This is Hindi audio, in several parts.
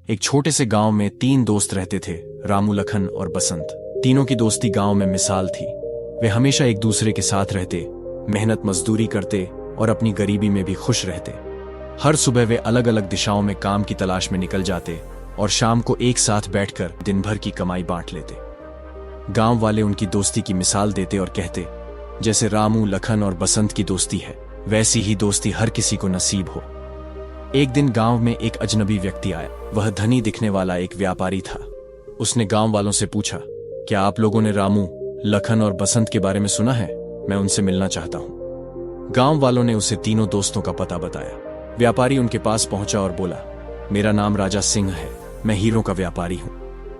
एक छोटे से गांव में 3 दोस्त रहते थे, रामू, लखन और बसंत। तीनों की दोस्ती गांव में मिसाल थी। वे हमेशा एक दूसरे के साथ रहते, मेहनत मजदूरी करते और अपनी गरीबी में भी खुश रहते। हर सुबह वे अलग अलग दिशाओं में काम की तलाश में निकल जाते और शाम को एक साथ बैठकर दिन भर की कमाई बांट लेते। गांव वाले उनकी दोस्ती की मिसाल देते और कहते, जैसे रामू, लखन और बसंत की दोस्ती है, वैसी ही दोस्ती हर किसी को नसीब हो। एक दिन गांव में एक अजनबी व्यक्ति आया। वह धनी दिखने वाला एक व्यापारी था। उसने गांव वालों से पूछा, क्या आप लोगों ने रामू, लखन और बसंत के बारे में सुना है? मैं उनसे मिलना चाहता हूं। गांव वालों ने उसे तीनों दोस्तों का पता बताया। व्यापारी उनके पास पहुंचा और बोला, मेरा नाम राजा सिंह है, मैं हीरों का व्यापारी हूं।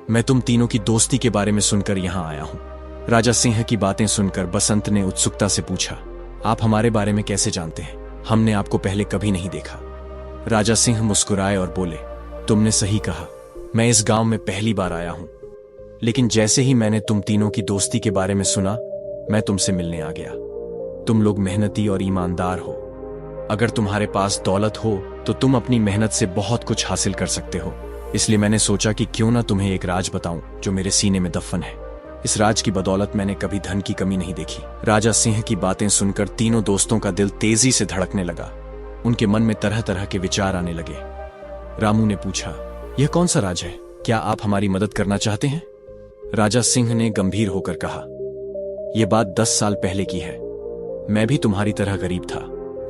मैं तुम तीनों की दोस्ती के बारे में सुनकर यहां आया हूं। राजा सिंह की बातें सुनकर बसंत ने उत्सुकता से पूछा, आप हमारे बारे में कैसे जानते हैं? हमने आपको पहले कभी नहीं देखा। राजा सिंह मुस्कुराए और बोले, तुमने सही कहा, मैं इस गांव में पहली बार आया हूं, लेकिन जैसे ही मैंने तुम तीनों की दोस्ती के बारे में सुना, मैं तुमसे मिलने आ गया। तुम लोग मेहनती और ईमानदार हो। अगर तुम्हारे पास दौलत हो तो तुम अपनी मेहनत से बहुत कुछ हासिल कर सकते हो। इसलिए मैंने सोचा कि क्यों ना तुम्हें एक राज बताऊं जो मेरे सीने में दफन है। इस राज की बदौलत मैंने कभी धन की कमी नहीं देखी। राजा सिंह की बातें सुनकर तीनों दोस्तों का दिल तेजी से धड़कने लगा। उनके मन में तरह तरह के विचार आने लगे। रामू ने पूछा, यह कौन सा राज है? क्या आप हमारी मदद करना चाहते हैं? राजा सिंह ने गंभीर होकर कहा, यह बात 10 साल पहले की है। मैं भी तुम्हारी तरह गरीब था।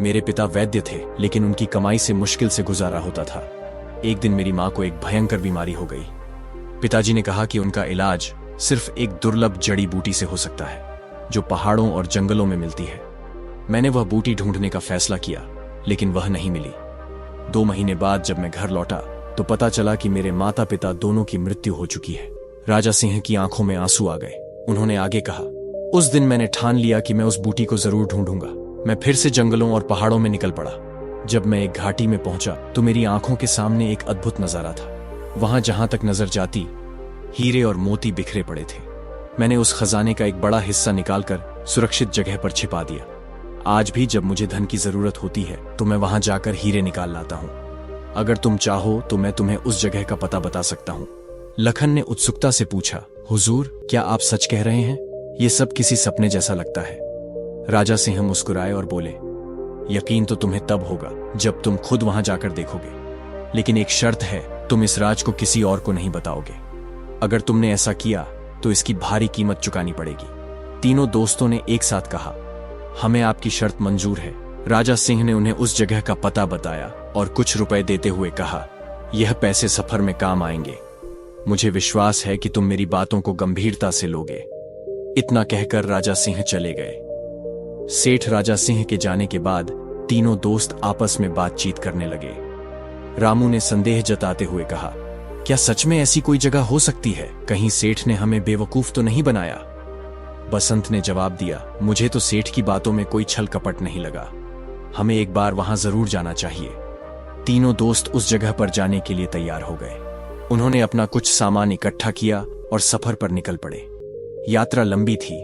मेरे पिता वैद्य थे, लेकिन उनकी कमाई से मुश्किल से गुजारा होता था। एक दिन मेरी मां को एक भयंकर बीमारी हो गई। पिताजी ने कहा कि उनका इलाज सिर्फ एक दुर्लभ जड़ी बूटी से हो सकता है, जो पहाड़ों और जंगलों में मिलती है। मैंने वह बूटी ढूंढने का फैसला किया, लेकिन वह नहीं मिली। 2 महीने बाद जब मैं घर लौटा तो पता चला कि मेरे माता पिता दोनों की मृत्यु हो चुकी है। राजा सिंह की आंखों में आंसू आ गए। उन्होंने आगे कहा, उस दिन मैंने ठान लिया कि मैं उस बूटी को जरूर ढूंढूंगा। मैं फिर से जंगलों और पहाड़ों में निकल पड़ा। जब मैं एक घाटी में पहुंचा तो मेरी आंखों के सामने एक अद्भुत नजारा था। वहां जहां तक नजर जाती, हीरे और मोती बिखरे पड़े थे। मैंने उस खजाने का एक बड़ा हिस्सा निकालकर सुरक्षित जगह पर छिपा दिया। आज भी जब मुझे धन की जरूरत होती है तो मैं वहां जाकर हीरे निकाल लाता हूं। अगर तुम चाहो तो मैं तुम्हें उस जगह का पता बता सकता हूं। लखन ने उत्सुकता से पूछा, हुजूर, क्या आप सच कह रहे हैं? ये सब किसी सपने जैसा लगता है। राजा सिंह मुस्कुराए और बोले, यकीन तो तुम्हें तब होगा जब तुम खुद वहां जाकर देखोगे, लेकिन एक शर्त है, तुम इस राज को किसी और को नहीं बताओगे। अगर तुमने ऐसा किया तो इसकी भारी कीमत चुकानी पड़ेगी। तीनों दोस्तों ने एक साथ कहा, हमें आपकी शर्त मंजूर है। राजा सिंह ने उन्हें उस जगह का पता बताया और कुछ रुपए देते हुए कहा, यह पैसे सफर में काम आएंगे। मुझे विश्वास है कि तुम मेरी बातों को गंभीरता से लोगे। इतना कहकर राजा सिंह चले गए। सेठ राजा सिंह के जाने के बाद तीनों दोस्त आपस में बातचीत करने लगे। रामू ने संदेह जताते हुए कहा, क्या सच में ऐसी कोई जगह हो सकती है? कहीं सेठ ने हमें बेवकूफ तो नहीं बनाया? बसंत ने जवाब दिया, मुझे तो सेठ की बातों में कोई छल कपट नहीं लगा। हमें एक बार वहां जरूर जाना चाहिए। तीनों दोस्त उस जगह पर जाने के लिए तैयार हो गए। उन्होंने अपना कुछ सामान इकट्ठा किया और सफर पर निकल पड़े। यात्रा लंबी थी,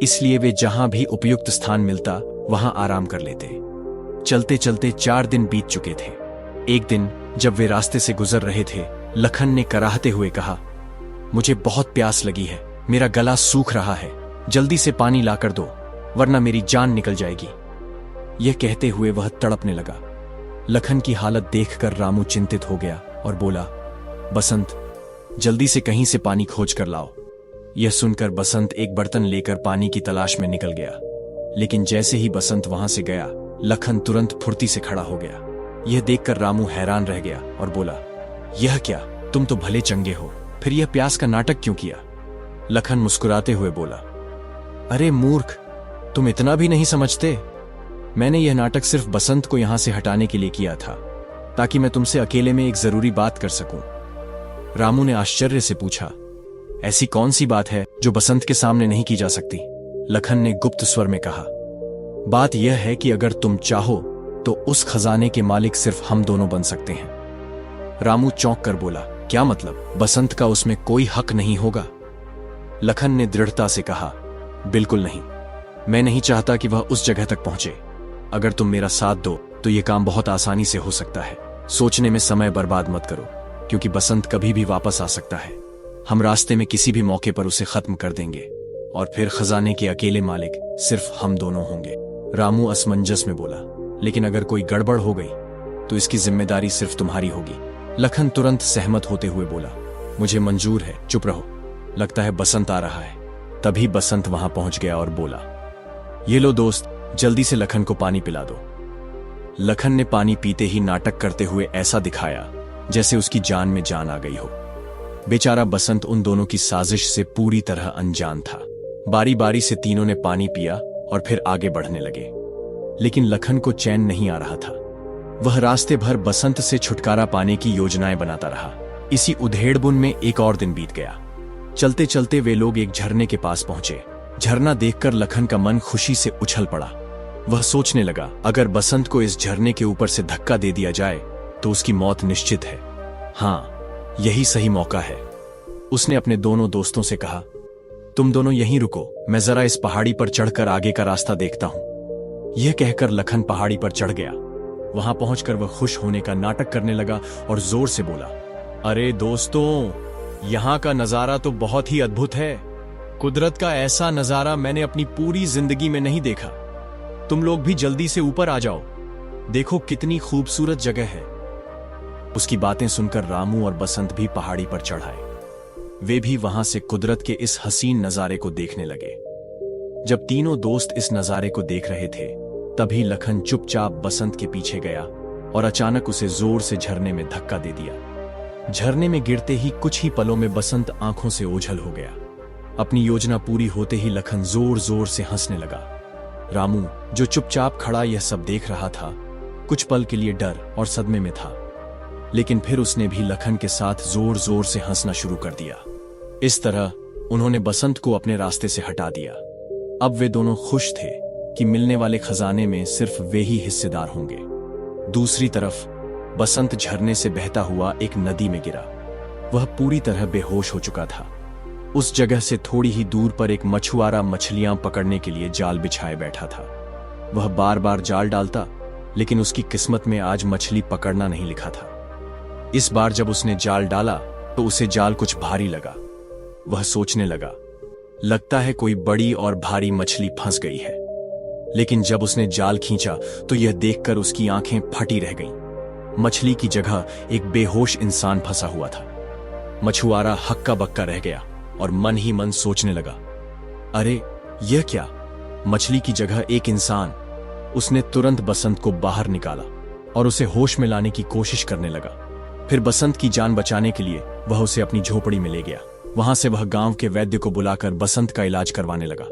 इसलिए वे जहां भी उपयुक्त स्थान मिलता वहां आराम कर लेते। चलते चलते 4 दिन बीत चुके थे। एक दिन जब वे रास्ते से गुजर रहे थे, लखन ने कराहते हुए कहा, मुझे बहुत प्यास लगी है, मेरा गला सूख रहा है, जल्दी से पानी लाकर दो, वरना मेरी जान निकल जाएगी। यह कहते हुए वह तड़पने लगा। लखन की हालत देखकर रामू चिंतित हो गया और बोला, बसंत, जल्दी से कहीं से पानी खोज कर लाओ। यह सुनकर बसंत एक बर्तन लेकर पानी की तलाश में निकल गया, लेकिन जैसे ही बसंत वहां से गया, लखन तुरंत फुर्ती से खड़ा हो गया। यह देखकर रामू हैरान रह गया और बोला, यह क्या, तुम तो भले चंगे हो, फिर यह प्यास का नाटक क्यों किया? लखन मुस्कुराते हुए बोला, अरे मूर्ख, तुम इतना भी नहीं समझते। मैंने यह नाटक सिर्फ बसंत को यहां से हटाने के लिए किया था, ताकि मैं तुमसे अकेले में एक जरूरी बात कर सकूं। रामू ने आश्चर्य से पूछा, ऐसी कौन सी बात है जो बसंत के सामने नहीं की जा सकती? लखन ने गुप्त स्वर में कहा, बात यह है कि अगर तुम चाहो तो उस खजाने के मालिक सिर्फ हम दोनों बन सकते हैं। रामू चौंक कर बोला, क्या मतलब? बसंत का उसमें कोई हक नहीं होगा? लखन ने दृढ़ता से कहा, बिल्कुल नहीं। मैं नहीं चाहता कि वह उस जगह तक पहुंचे। अगर तुम मेरा साथ दो तो यह काम बहुत आसानी से हो सकता है। सोचने में समय बर्बाद मत करो। क्योंकि बसंत कभी भी वापस आ सकता है। हम रास्ते में किसी भी मौके पर उसे खत्म कर देंगे और फिर खजाने के अकेले मालिक सिर्फ हम दोनों होंगे। रामू असमंजस में बोला, लेकिन अगर कोई गड़बड़ हो गई तो इसकी जिम्मेदारी सिर्फ तुम्हारी होगी। लखन तुरंत सहमत होते हुए बोला, मुझे मंजूर है, चुप रहो, लगता है बसंत आ रहा है। तभी बसंत वहां पहुंच गया और बोला, ये लो दोस्त, जल्दी से लखन को पानी पिला दो। लखन ने पानी पीते ही नाटक करते हुए ऐसा दिखाया जैसे उसकी जान में जान आ गई हो। बेचारा बसंत उन दोनों की साजिश से पूरी तरह अनजान था। बारी बारी से तीनों ने पानी पिया और फिर आगे बढ़ने लगे, लेकिन लखन को चैन नहीं आ रहा था। वह रास्ते भर बसंत से छुटकारा पाने की योजनाएं बनाता रहा। इसी उधेड़बुन में एक और दिन बीत गया। चलते चलते वे लोग एक झरने के पास पहुंचे। झरना देखकर लखन का मन खुशी से उछल पड़ा। वह सोचने लगा, अगर बसंत को इस झरने के ऊपर से धक्का दे दिया जाए तो उसकी मौत निश्चित है। हाँ, यही सही मौका है। उसने अपने दोनों दोस्तों से कहा, तुम दोनों यहीं रुको, मैं जरा इस पहाड़ी पर चढ़कर आगे का रास्ता देखता हूं। यह कहकर लखन पहाड़ी पर चढ़ गया। वहां पहुंचकर वह खुश होने का नाटक करने लगा और जोर से बोला, अरे दोस्तों, यहां का नजारा तो बहुत ही अद्भुत है। कुदरत का ऐसा नजारा मैंने अपनी पूरी जिंदगी में नहीं देखा। तुम लोग भी जल्दी से ऊपर आ जाओ, देखो कितनी खूबसूरत जगह है। उसकी बातें सुनकर रामू और बसंत भी पहाड़ी पर चढ़ आए। वे भी वहां से कुदरत के इस हसीन नजारे को देखने लगे। जब तीनों दोस्त इस नजारे को देख रहे थे, तभी लखन चुपचाप बसंत के पीछे गया और अचानक उसे जोर से झरने में धक्का दे दिया। झरने में गिरते ही कुछ ही पलों में बसंत आंखों से ओझल हो गया। अपनी योजना पूरी होते ही लखन जोर जोर से हंसने लगा। रामू, जो चुपचाप खड़ा यह सब देख रहा था, कुछ पल के लिए डर और सदमे में था, लेकिन फिर उसने भी लखन के साथ जोर जोर से हंसना शुरू कर दिया। इस तरह उन्होंने बसंत को अपने रास्ते से हटा दिया। अब वे दोनों खुश थे कि मिलने वाले खजाने में सिर्फ वे ही हिस्सेदार होंगे। दूसरी तरफ बसंत झरने से बहता हुआ एक नदी में गिरा। वह पूरी तरह बेहोश हो चुका था। उस जगह से थोड़ी ही दूर पर एक मछुआरा मछलियां पकड़ने के लिए जाल बिछाए बैठा था। वह बार बार जाल डालता, लेकिन उसकी किस्मत में आज मछली पकड़ना नहीं लिखा था। इस बार जब उसने जाल डाला तो उसे जाल कुछ भारी लगा। वह सोचने लगा, लगता है कोई बड़ी और भारी मछली फंस गई है। लेकिन जब उसने जाल खींचा तो यह देखकर उसकी आंखें फटी रह गईं। मछली की जगह एक बेहोश इंसान फंसा हुआ था। मछुआरा हक्का बक्का रह गया और मन ही मन सोचने लगा, अरे यह क्या, मछली की जगह एक इंसान। उसने तुरंत बसंत को बाहर निकाला और उसे होश में लाने की कोशिश करने लगा। फिर बसंत की जान बचाने के लिए वह उसे अपनी झोपड़ी में ले गया। वहां से वह गांव के वैद्य को बुलाकर बसंत का इलाज करवाने लगा।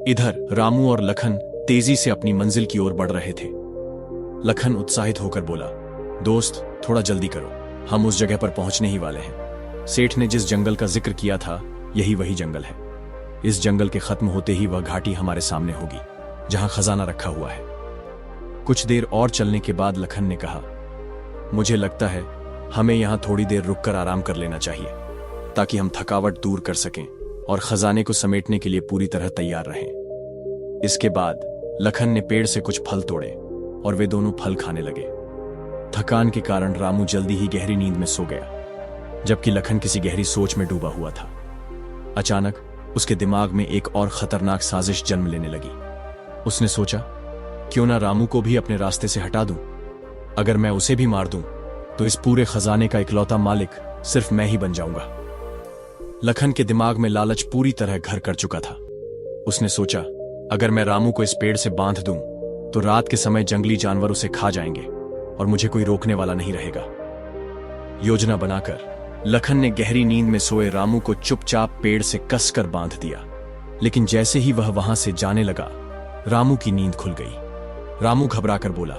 इधर रामू और लखन तेजी से अपनी मंजिल की ओर बढ़ रहे थे। लखन उत्साहित होकर बोला, दोस्त थोड़ा जल्दी करो, हम उस जगह पर पहुंचने ही वाले हैं। सेठ ने जिस जंगल का जिक्र किया था, यही वही जंगल है। इस जंगल के खत्म होते ही वह घाटी हमारे सामने होगी जहां खजाना रखा हुआ है। कुछ देर और चलने के बाद लखन ने कहा, मुझे लगता है हमें यहां थोड़ी देर रुककर आराम कर लेना चाहिए, ताकि हम थकावट दूर कर सकें और खजाने को समेटने के लिए पूरी तरह तैयार रहें। इसके बाद लखन ने पेड़ से कुछ फल तोड़े और वे दोनों फल खाने लगे। थकान के कारण रामू जल्दी ही गहरी नींद में सो गया, जबकि लखन किसी गहरी सोच में डूबा हुआ था। अचानक उसके दिमाग में एक और खतरनाक साजिश जन्म लेने लगी। उसने सोचा, क्यों ना रामू को भी अपने रास्ते से हटा दूं। अगर मैं उसे भी मार दूं तो इस पूरे खजाने का इकलौता मालिक सिर्फ मैं ही बन जाऊंगा। लखन के दिमाग में लालच पूरी तरह घर कर चुका था। उसने सोचा, अगर मैं रामू को इस पेड़ से बांध दूं तो रात के समय जंगली जानवर उसे खा जाएंगे और मुझे कोई रोकने वाला नहीं रहेगा। योजना बनाकर लखन ने गहरी नींद में सोए रामू को चुपचाप पेड़ से कसकर बांध दिया। लेकिन जैसे ही वह वहां से जाने लगा, रामू की नींद खुल गई। रामू घबराकर बोला,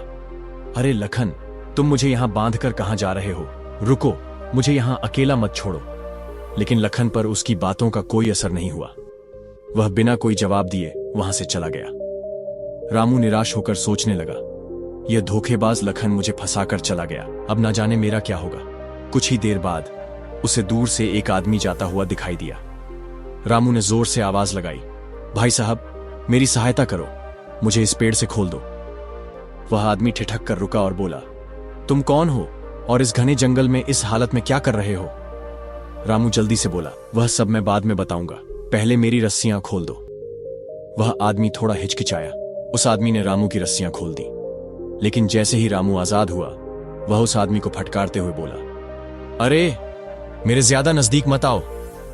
अरे लखन, तुम मुझे यहां बांधकर कहां जा रहे हो? रुको, मुझे यहां अकेला मत छोड़ो। लेकिन लखन पर उसकी बातों का कोई असर नहीं हुआ। वह बिना कोई जवाब दिए वहां से चला गया। रामू निराश होकर सोचने लगा, यह धोखेबाज लखन मुझे फंसाकर चला गया, अब ना जाने मेरा क्या होगा। कुछ ही देर बाद उसे दूर से एक आदमी जाता हुआ दिखाई दिया। रामू ने जोर से आवाज लगाई, भाई साहब, मेरी सहायता करो, मुझे इस पेड़ से खोल दो। वह आदमी ठिठक कर रुका और बोला, तुम कौन हो और इस घने जंगल में इस हालत में क्या कर रहे हो? रामू जल्दी से बोला, वह सब मैं बाद में बताऊंगा, पहले मेरी रस्सियां खोल दो। वह आदमी थोड़ा हिचकिचाया। उस आदमी ने रामू की रस्सियां खोल दी, लेकिन जैसे ही रामू आजाद हुआ, वह उस आदमी को फटकारते हुए बोला, अरे मेरे ज्यादा नजदीक मत आओ,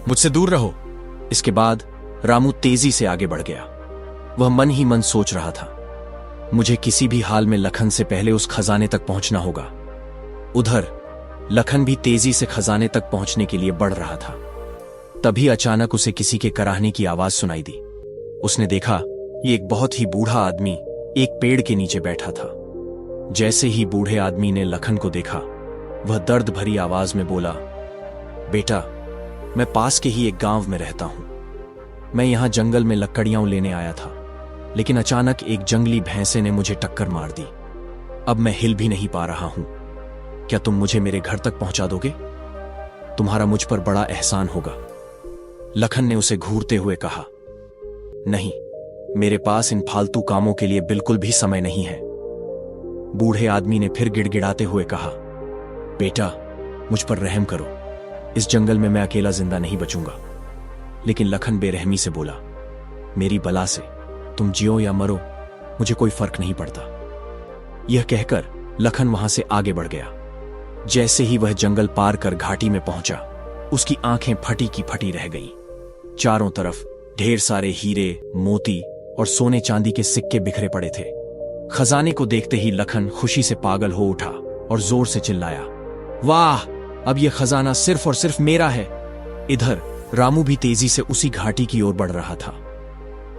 मुझसे दूर रहो। इसके बाद रामू तेजी से आगे बढ़ गया। वह मन ही मन सोच रहा था, मुझे किसी भी हाल में लखन से पहले उस खजाने तक पहुंचना होगा। उधर लखन भी तेजी से खजाने तक पहुंचने के लिए बढ़ रहा था। तभी अचानक उसे किसी के कराहने की आवाज सुनाई दी। उसने देखा ये एक बहुत ही बूढ़ा आदमी एक पेड़ के नीचे बैठा था। जैसे ही बूढ़े आदमी ने लखन को देखा, वह दर्द भरी आवाज में बोला, बेटा, मैं पास के ही एक गांव में रहता हूं। मैं यहां जंगल में लकड़ियां लेने आया था, लेकिन अचानक एक जंगली भैंसे ने मुझे टक्कर मार दी। अब मैं हिल भी नहीं पा रहा हूं। क्या तुम मुझे मेरे घर तक पहुंचा दोगे? तुम्हारा मुझ पर बड़ा एहसान होगा। लखन ने उसे घूरते हुए कहा, नहीं, मेरे पास इन फालतू कामों के लिए बिल्कुल भी समय नहीं है। बूढ़े आदमी ने फिर गिड़गिड़ाते हुए कहा, बेटा, मुझ पर रहम करो, इस जंगल में मैं अकेला जिंदा नहीं बचूंगा। लेकिन लखन बेरहमी से बोला, मेरी बला से तुम जियो या मरो, मुझे कोई फर्क नहीं पड़ता। यह कहकर लखन वहां से आगे बढ़ गया। जैसे ही वह जंगल पार कर घाटी में पहुंचा, उसकी आंखें फटी की फटी रह गईं। चारों तरफ ढेर सारे हीरे, मोती और सोने चांदी के सिक्के बिखरे पड़े थे। खजाने को देखते ही लखन खुशी से पागल हो उठा और जोर से चिल्लाया, वाह, अब यह खजाना सिर्फ और सिर्फ मेरा है। इधर रामू भी तेजी से उसी घाटी की ओर बढ़ रहा था।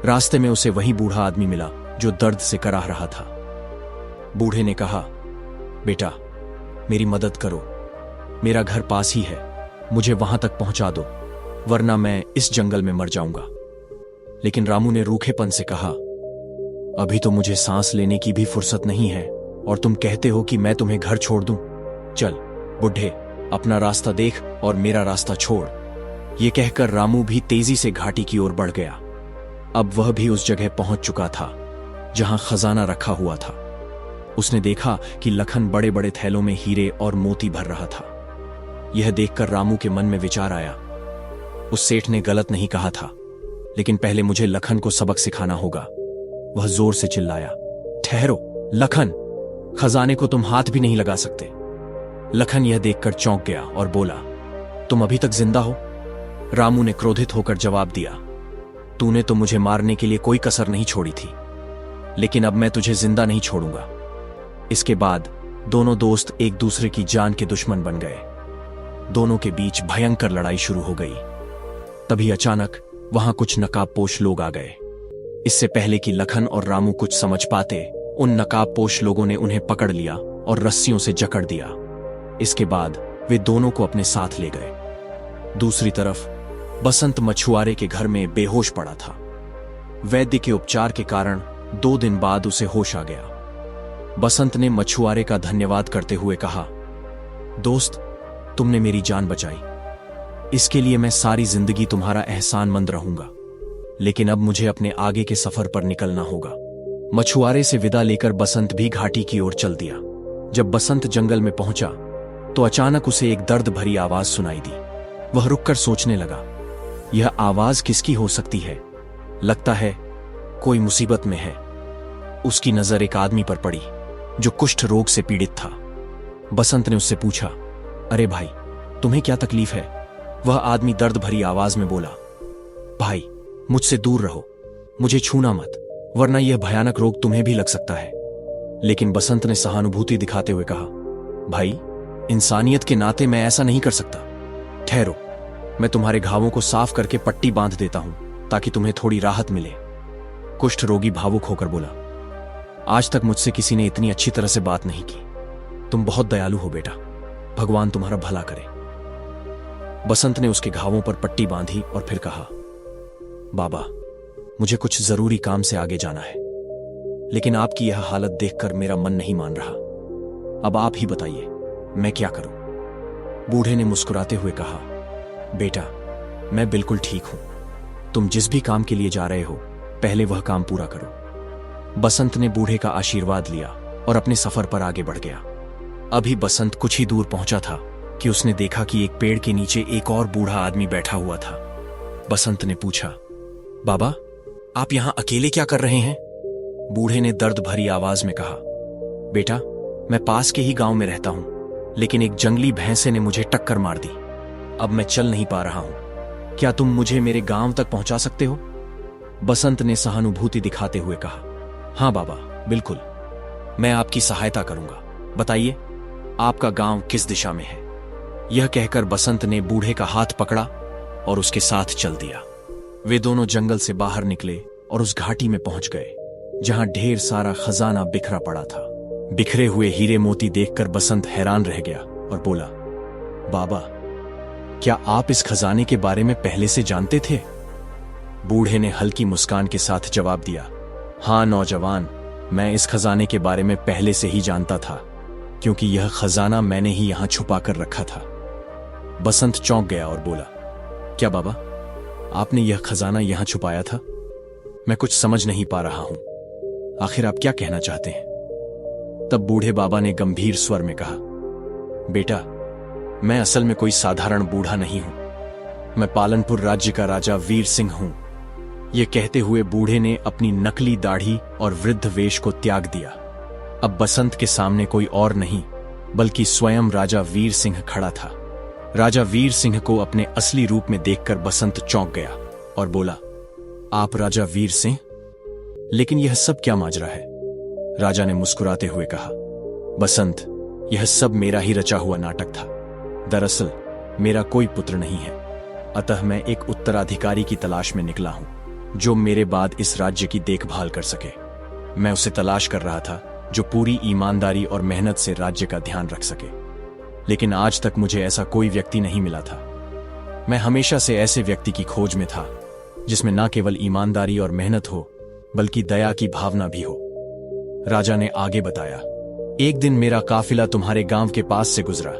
रास्ते में उसे वही बूढ़ा आदमी मिला जो दर्द से कराह रहा था। बूढ़े ने कहा, बेटा, मेरी मदद करो, मेरा घर पास ही है, मुझे वहां तक पहुंचा दो, वरना मैं इस जंगल में मर जाऊंगा। लेकिन रामू ने रूखेपन से कहा, अभी तो मुझे सांस लेने की भी फुर्सत नहीं है और तुम कहते हो कि मैं तुम्हें घर छोड़ दूं? चल बुढ़े, अपना रास्ता देख और मेरा रास्ता छोड़। यह कहकर रामू भी तेजी से घाटी की ओर बढ़ गया। अब वह भी उस जगह पहुंच चुका था जहां खजाना रखा हुआ था। उसने देखा कि लखन बड़े बड़े थैलों में हीरे और मोती भर रहा था। यह देखकर रामू के मन में विचार आया, उस सेठ ने गलत नहीं कहा था, लेकिन पहले मुझे लखन को सबक सिखाना होगा। वह जोर से चिल्लाया, ठहरो लखन, खजाने को तुम हाथ भी नहीं लगा सकते। लखन यह देखकर चौंक गया और बोला, तुम अभी तक जिंदा हो? रामू ने क्रोधित होकर जवाब दिया, तूने तो मुझे मारने के लिए कोई कसर नहीं छोड़ी थी, लेकिन अब मैं तुझे जिंदा नहीं छोड़ूंगा। इसके बाद दोनों दोस्त एक दूसरे की जान के दुश्मन बन गए। दोनों के बीच भयंकर लड़ाई शुरू हो गई। तभी अचानक वहां कुछ नकाबपोश लोग आ गए। इससे पहले कि लखन और रामू कुछ समझ पाते, उन नकाबपोश लोगों ने उन्हें पकड़ लिया और रस्सियों से जकड़ दिया। इसके बाद वे दोनों को अपने साथ ले गए। दूसरी तरफ बसंत मछुआरे के घर में बेहोश पड़ा था। वैद्य के उपचार के कारण 2 दिन बाद उसे होश आ गया। बसंत ने मछुआरे का धन्यवाद करते हुए कहा, दोस्त, तुमने मेरी जान बचाई, इसके लिए मैं सारी जिंदगी तुम्हारा एहसानमंद रहूंगा। लेकिन अब मुझे अपने आगे के सफर पर निकलना होगा। मछुआरे से विदा लेकर बसंत भी घाटी की ओर चल दिया। जब बसंत जंगल में पहुंचा तो अचानक उसे एक दर्द भरी आवाज सुनाई दी। वह रुककर सोचने लगा, यह आवाज किसकी हो सकती है? लगता है कोई मुसीबत में है। उसकी नजर एक आदमी पर पड़ी जो कुष्ठ रोग से पीड़ित था। बसंत ने उससे पूछा, अरे भाई, तुम्हें क्या तकलीफ है? वह आदमी दर्द भरी आवाज में बोला, भाई, मुझसे दूर रहो, मुझे छूना मत, वरना यह भयानक रोग तुम्हें भी लग सकता है। लेकिन बसंत ने सहानुभूति दिखाते हुए कहा, भाई, इंसानियत के नाते मैं ऐसा नहीं कर सकता। ठहरो, मैं तुम्हारे घावों को साफ करके पट्टी बांध देता हूं ताकि तुम्हें थोड़ी राहत मिले। कुष्ठ रोगी भावुक होकर बोला, आज तक मुझसे किसी ने इतनी अच्छी तरह से बात नहीं की। तुम बहुत दयालु हो बेटा, भगवान तुम्हारा भला करे। बसंत ने उसके घावों पर पट्टी बांधी और फिर कहा, बाबा, मुझे कुछ जरूरी काम से आगे जाना है, लेकिन आपकी यह हालत देखकर मेरा मन नहीं मान रहा। अब आप ही बताइए, मैं क्या करूं? बूढ़े ने मुस्कुराते हुए कहा, बेटा, मैं बिल्कुल ठीक हूं। तुम जिस भी काम के लिए जा रहे हो, पहले वह काम पूरा करो। बसंत ने बूढ़े का आशीर्वाद लिया और अपने सफर पर आगे बढ़ गया। अभी बसंत कुछ ही दूर पहुंचा था कि उसने देखा कि एक पेड़ के नीचे एक और बूढ़ा आदमी बैठा हुआ था। बसंत ने पूछा, बाबा, आप यहां अकेले क्या कर रहे हैं? बूढ़े ने दर्द भरी आवाज में कहा, बेटा, मैं पास के ही गांव में रहता हूं, लेकिन एक जंगली भैंसे ने मुझे टक्कर मार दी। अब मैं चल नहीं पा रहा हूं। क्या तुम मुझे मेरे गांव तक पहुंचा सकते हो? बसंत ने सहानुभूति दिखाते हुए कहा, हां बाबा, बिल्कुल, मैं आपकी सहायता करूंगा। बताइए, आपका गांव किस दिशा में है? यह कहकर बसंत ने बूढ़े का हाथ पकड़ा और उसके साथ चल दिया। वे दोनों जंगल से बाहर निकले और उस घाटी में पहुंच गए जहां ढेर सारा खजाना बिखरा पड़ा था। बिखरे हुए हीरे मोती देखकर बसंत हैरान रह गया और बोला, बाबा, क्या आप इस खजाने के बारे में पहले से जानते थे? बूढ़े ने हल्की मुस्कान के साथ जवाब दिया, हां नौजवान, मैं इस खजाने के बारे में पहले से ही जानता था, क्योंकि यह खजाना मैंने ही यहां छुपा कर रखा था। बसंत चौंक गया और बोला, क्या बाबा, आपने यह खजाना यहां छुपाया था? मैं कुछ समझ नहीं पा रहा हूं। आखिर आप क्या कहना चाहते हैं? तब बूढ़े बाबा ने गंभीर स्वर में कहा, बेटा, मैं असल में कोई साधारण बूढ़ा नहीं हूं। मैं पालनपुर राज्य का राजा वीर सिंह हूं। यह कहते हुए बूढ़े ने अपनी नकली दाढ़ी और वृद्ध वेश को त्याग दिया। अब बसंत के सामने कोई और नहीं बल्कि स्वयं राजा वीर सिंह खड़ा था। राजा वीर सिंह को अपने असली रूप में देखकर बसंत चौंक गया और बोला, आप राजा वीर सिंह? लेकिन यह सब क्या माजरा है? राजा ने मुस्कुराते हुए कहा, बसंत, यह सब मेरा ही रचा हुआ नाटक था। दरअसल मेरा कोई पुत्र नहीं है, अतः मैं एक उत्तराधिकारी की तलाश में निकला हूं जो मेरे बाद इस राज्य की देखभाल कर सके। मैं उसे तलाश कर रहा था जो पूरी ईमानदारी और मेहनत से राज्य का ध्यान रख सके, लेकिन आज तक मुझे ऐसा कोई व्यक्ति नहीं मिला था। मैं हमेशा से ऐसे व्यक्ति की खोज में था जिसमें न केवल ईमानदारी और मेहनत हो बल्कि दया की भावना भी हो। राजा ने आगे बताया, एक दिन मेरा काफिला तुम्हारे गांव के पास से गुजरा,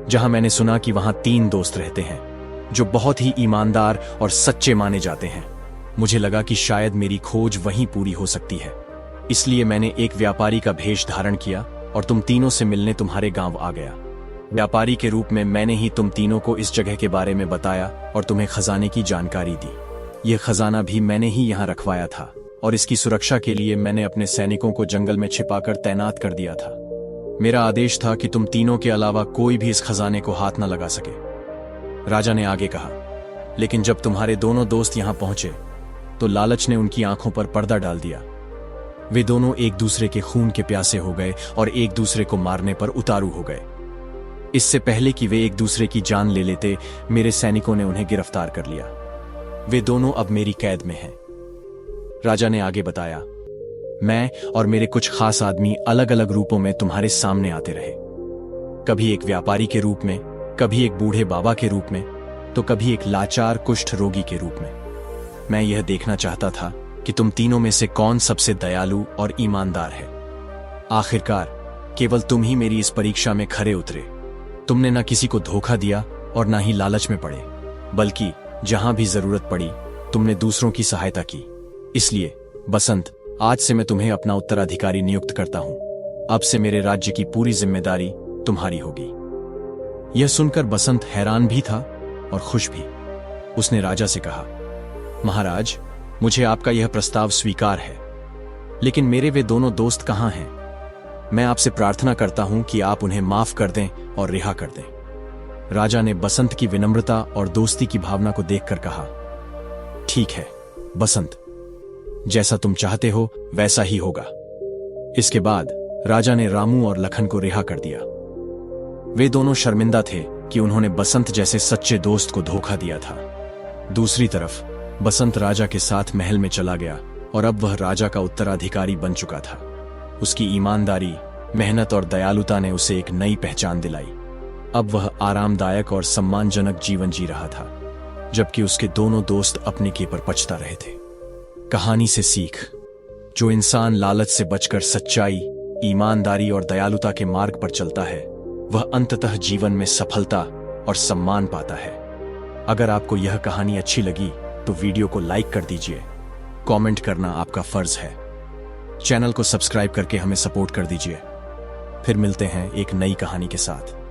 जहां मैंने सुना कि वहां 3 दोस्त रहते हैं जो बहुत ही ईमानदार और सच्चे माने जाते हैं। मुझे लगा कि शायद मेरी खोज वहीं पूरी हो सकती है, इसलिए मैंने एक व्यापारी का भेष धारण किया और तुम तीनों से मिलने तुम्हारे गांव आ गया। व्यापारी के रूप में मैंने ही तुम तीनों को इस जगह के बारे में बताया और तुम्हें खजाने की जानकारी दी। यह खजाना भी मैंने ही यहां रखवाया था और इसकी सुरक्षा के लिए मैंने अपने सैनिकों को जंगल में छिपाकर तैनात कर दिया था। मेरा आदेश था कि तुम तीनों के अलावा कोई भी इस खजाने को हाथ न लगा सके। राजा ने आगे कहा, लेकिन जब तुम्हारे दोनों दोस्त यहां पहुंचे तो लालच ने उनकी आंखों पर पर्दा डाल दिया। वे दोनों एक दूसरे के खून के प्यासे हो गए और एक दूसरे को मारने पर उतारू हो गए। इससे पहले कि वे एक दूसरे की जान ले लेते, मेरे सैनिकों ने उन्हें गिरफ्तार कर लिया। वे दोनों अब मेरी कैद में हैं। राजा ने आगे बताया, मैं और मेरे कुछ खास आदमी अलग अलग रूपों में तुम्हारे सामने आते रहे, कभी एक व्यापारी के रूप में, कभी एक बूढ़े बाबा के रूप में, तो कभी एक लाचार कुष्ठ रोगी के रूप में। मैं यह देखना चाहता था कि तुम तीनों में से कौन सबसे दयालु और ईमानदार है। आखिरकार केवल तुम ही मेरी इस परीक्षा में खरे उतरे। तुमने न किसी को धोखा दिया और न ही लालच में पड़े, बल्कि जहां भी जरूरत पड़ी तुमने दूसरों की सहायता की। इसलिए बसंत, आज से मैं तुम्हें अपना उत्तराधिकारी नियुक्त करता हूं। अब से मेरे राज्य की पूरी जिम्मेदारी तुम्हारी होगी। यह सुनकर बसंत हैरान भी था और खुश भी। उसने राजा से कहा, महाराज, मुझे आपका यह प्रस्ताव स्वीकार है, लेकिन मेरे वे दोनों दोस्त कहां हैं? मैं आपसे प्रार्थना करता हूं कि आप उन्हें माफ कर दें और रिहा कर दें। राजा ने बसंत की विनम्रता और दोस्ती की भावना को देखकर कहा, ठीक है बसंत, जैसा तुम चाहते हो वैसा ही होगा। इसके बाद राजा ने रामू और लखन को रिहा कर दिया। वे दोनों शर्मिंदा थे कि उन्होंने बसंत जैसे सच्चे दोस्त को धोखा दिया था। दूसरी तरफ बसंत राजा के साथ महल में चला गया और अब वह राजा का उत्तराधिकारी बन चुका था। उसकी ईमानदारी, मेहनत और दयालुता ने उसे एक नई पहचान दिलाई। अब वह आरामदायक और सम्मानजनक जीवन जी रहा था, जबकि उसके दोनों दोस्त अपने के पर पछता रहे थे। कहानी से सीख, जो इंसान लालच से बचकर सच्चाई, ईमानदारी और दयालुता के मार्ग पर चलता है, वह अंततः जीवन में सफलता और सम्मान पाता है। अगर आपको यह कहानी अच्छी लगी तो वीडियो को लाइक कर दीजिए। कमेंट करना आपका फर्ज है। चैनल को सब्सक्राइब करके हमें सपोर्ट कर दीजिए। फिर मिलते हैं एक नई कहानी के साथ।